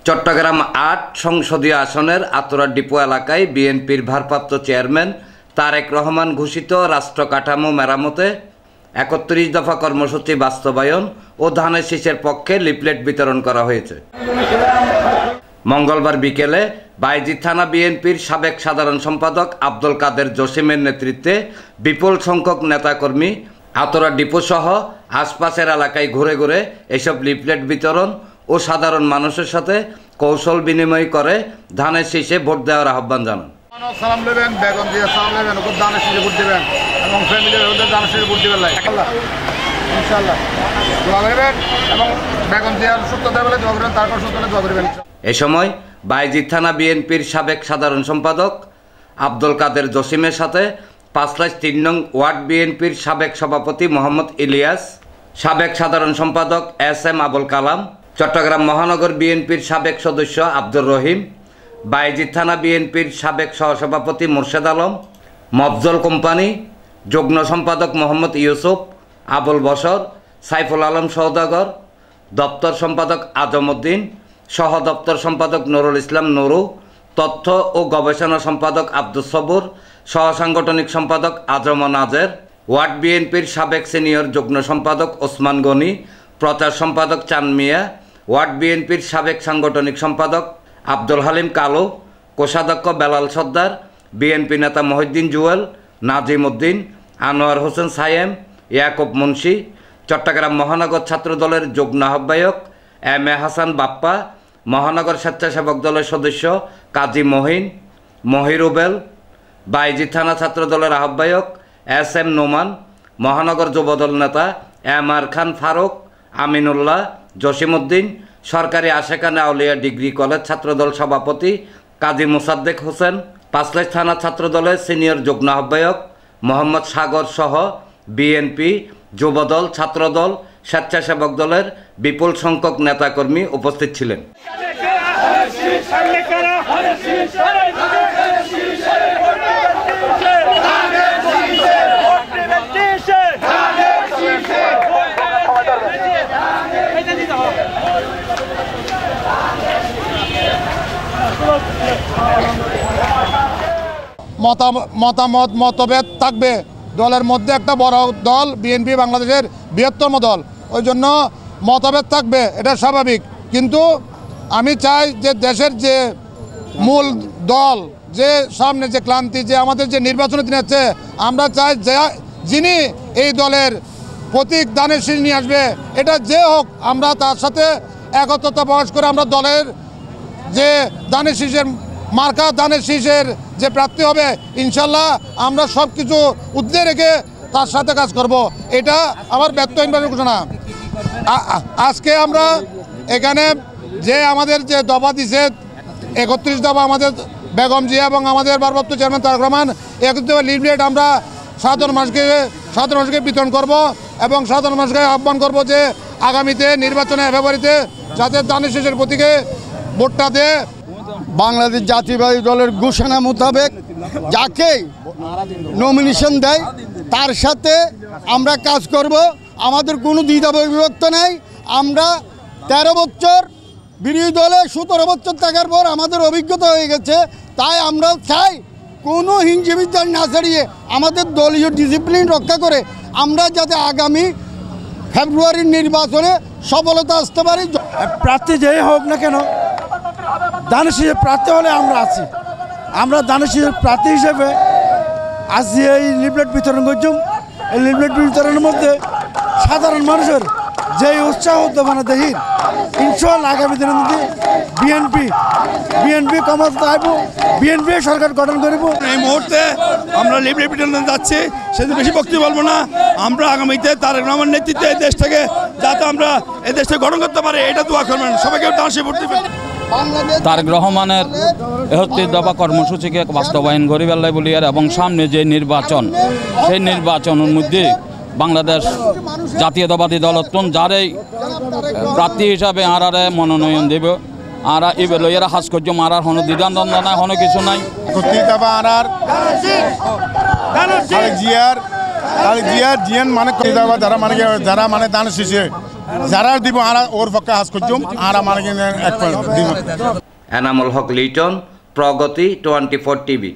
চট্টগ্রাম ৮ সংসদীয় আসনের আতরা ডিপো এলাকায় বিএনপির ভারপ্রাপ্ত চেয়ারম্যান তারেক রহমান ঘোষিত রাষ্ট্র কাঠামো মেরামতে ৩১ দফা কর্মসূচি বাস্তবায়ন ও ধানের শীষের পক্ষে লিফলেট বিতরণ করা হয়েছে। মঙ্গলবার বিকেলে বায়েজিদ থানা বিএনপির সাবেক সাধারণ সম্পাদক আব্দুল কাদের জসিমের নেতৃত্বে বিপুল সংখ্যক নেতাকর্মী আতরা ডিপো সহ আশপাশের এলাকায় ঘুরে ঘুরে এসব লিফলেট বিতরণ ও সাধারণ মানুষের সাথে কৌশল বিনিময় করে ধানের শীষে ভোট দেওয়ার আহ্বান জানান। সালাম নেবেন, বেগম জিয়া সালাম নেবেন, ওকে ধানের শীষে ভোট দেবেন এবং ফ্যামিলির ওদের ধানের শীষে ভোট দেবেন ইনশাআল্লাহ দোয়া করবেন এবং বেগম জিয়ার সুস্থতা বলে দোয়া করবেন, তারপর সুস্থতা দোয়া করবেন। এ সময় বায়েজিদ থানা বিএনপির সাবেক সাধারণ সম্পাদক আব্দুল কাদের জসিমের সাথে ৫-৩ নং ওয়ার্ড বিএনপির সাবেক সভাপতি মোহাম্মদ ইলিয়াস, সাবেক সাধারণ সম্পাদক এস.এম. আবুল কালাম, চট্টগ্রাম মহানগর বিএনপির সাবেক সদস্য আব্দুর রহিম, বায়েজিদ থানা বিএনপির সাবেক সহসভাপতি মোর্শেদ আলম, মফজল কোম্পানি, যুগ্ম সম্পাদক মোহাম্মদ ইউসুফ, আবুল বশর, সাইফুল আলম সওদাগর, দপ্তর সম্পাদক আজম উদ্দিন, সহ দপ্তর সম্পাদক নুরুল ইসলাম নুরু, তথ্য ও গবেষণা সম্পাদক আব্দুস সবুর, সহ সাংগঠনিক সম্পাদক আজম নাজের, ওয়ার্ড বিএনপির সাবেক সিনিয়র যুগ্ম সম্পাদক ওসমান গনি, প্রচার সম্পাদক চান মিয়া, ওয়ার্ড বিএনপির সাবেক সাংগঠনিক সম্পাদক আব্দুল হালিম কালু, কোষাধ্যক্ষ বেলাল সর্দার, বিএনপি নেতা মহিউদ্দিন জুয়েল, নাজিম উদ্দিন, আনোয়ার হোসেন সায়েম, ইয়াকুব মুন্সি, চট্টগ্রাম মহানগর ছাত্র দলের যুগ্ম আহ্বায়ক এম এ হাসান বাপ্পা, মহানগর স্বেচ্ছাসেবক দলের সদস্য কাজী মহিন, মহিরুবেল, বায়েজিদ থানা ছাত্র দলের আহ্বায়ক এস.এম. নোমান, মহানগর যুবদল নেতা এম আর খান ফারুক, আমিনুল্লাহ, জসিমউদ্দিন, সরকারি আশেখানে আউলিয়া ডিগ্রি কলেজ ছাত্রদল সভাপতি কাজী মুসাদ্দেক হোসেন, পাঁচলাইশ থানা ছাত্রদলের সিনিয়র যুগ্ম আহ্বায়ক মোহাম্মদ সাগর সহ বিএনপি, যুবদল, ছাত্রদল, স্বেচ্ছাসেবক দলের বিপুল সংখ্যক নেতাকর্মী উপস্থিত ছিলেন। মতামত মতভেদ থাকবে, দলের মধ্যে একটা বড় দল বিএনপি বাংলাদেশের বৃহত্তম দল, ওই জন্য মতভেদ থাকবে, এটা স্বাভাবিক। কিন্তু আমি চাই যে দেশের যে মূল দল, যে সামনে যে ক্লান্তি, যে আমাদের যে নির্বাচনের দিন আছে, আমরা চাই যে যিনি এই দলের প্রতীক ধানের শীষ নিয়ে আসবে, এটা যে হোক, আমরা তার সাথে একত্রতা প্রকাশ করে আমরা দলের যে ধানের শীষের মার্কা, ধানের শীষের যে প্রার্থী হবে, ইনশাল্লাহ আমরা সব কিছু উদ্দে রেখে তার সাথে কাজ করব। এটা আমার ব্যর্থহীনভাবে ঘোষণা। আজকে আমরা এখানে যে আমাদের যে দফা দিছে ৩১ দফা, আমাদের বেগম জিয়া এবং আমাদের ভারপ্রাপ্ত চেয়ারম্যান তারেক রহমান, ৩১ দফা লিফলেট আমরা সাধারণ মানুষকে বিতরণ করব এবং সাধারণ মানুষকে আহ্বান করব যে আগামীতে নির্বাচনে ফেব্রুয়ারিতে যাতে ধানের শীষের প্রতীকে ভোটটা দেয়। বাংলাদেশ জাতীয়তাবাদী দলের ঘোষণা মোতাবেক যাকে নমিনেশন দেয় তার সাথে আমরা কাজ করব। আমাদের কোনো দ্বিধা বিভক্ত নেই। আমরা ১৩ বছর বিরোধী দলে ১৭ বছর থাকার পর আমাদের অভিজ্ঞতা হয়ে গেছে, তাই আমরা চাই কোনো হিংসা না ছাড়িয়ে আমাদের দলীয় ডিসিপ্লিন রক্ষা করে আমরা যাতে আগামী ফেব্রুয়ারির নির্বাচনে সফলতা আসতে পারি। প্রার্থী যেই হোক না কেন, ধানের শীষের প্রার্থী হলে আমরা আছি। আমরা ধানের শীষের প্রার্থী হিসেবে আজকে এই লিফলেট বিতরণ করছুম। এই লিফলেট বিতরণের মধ্যে সাধারণ মানুষের যেই উৎসাহ উদ্দীপনা দেখি, ইনশাআল্লাহ আগামী দিনের মধ্যে বিএনপি ক্ষমতা আইব, বিএনপি সরকার গঠন করব। এই মুহূর্তে আমরা লিফলেট বিতরণ যাচ্ছি, সেদিন বেশি বক্তব্য বলবো না। আমরা আগামীতে তারেক রহমানের নেতৃত্বে এই দেশ থেকে যাতে আমরা এই দেশকে গঠন করতে পারি, এটা দোয়া করবেন। সবাইকে দাঁড়িয়ে ভোট দিবেন। তারেক রহমানের ৩১ দফা কর্মসূচিকে বাস্তবায়ন করি বেলায় বলি আর এবং সামনে যে নির্বাচন, সেই নির্বাচনের মধ্যে বাংলাদেশ জাতীয়তাবাদী দল যারাই প্রার্থী হিসাবে আরারে মনোনয়ন দেব, আর এবার লইয়ারা হাজ করছো মারার কোনো দ্বিধাদ্বন্দ্ব নাই, কোনো কিছু নাই। জিয়ার তাহলে জিয়ান মানে যারা মানে দান শিশে যারা দিব আর ওর পক্ষে হাস করছুম আর মানে এক দিব। এনামুল হক লিটন, প্রগতি 24 টিভি।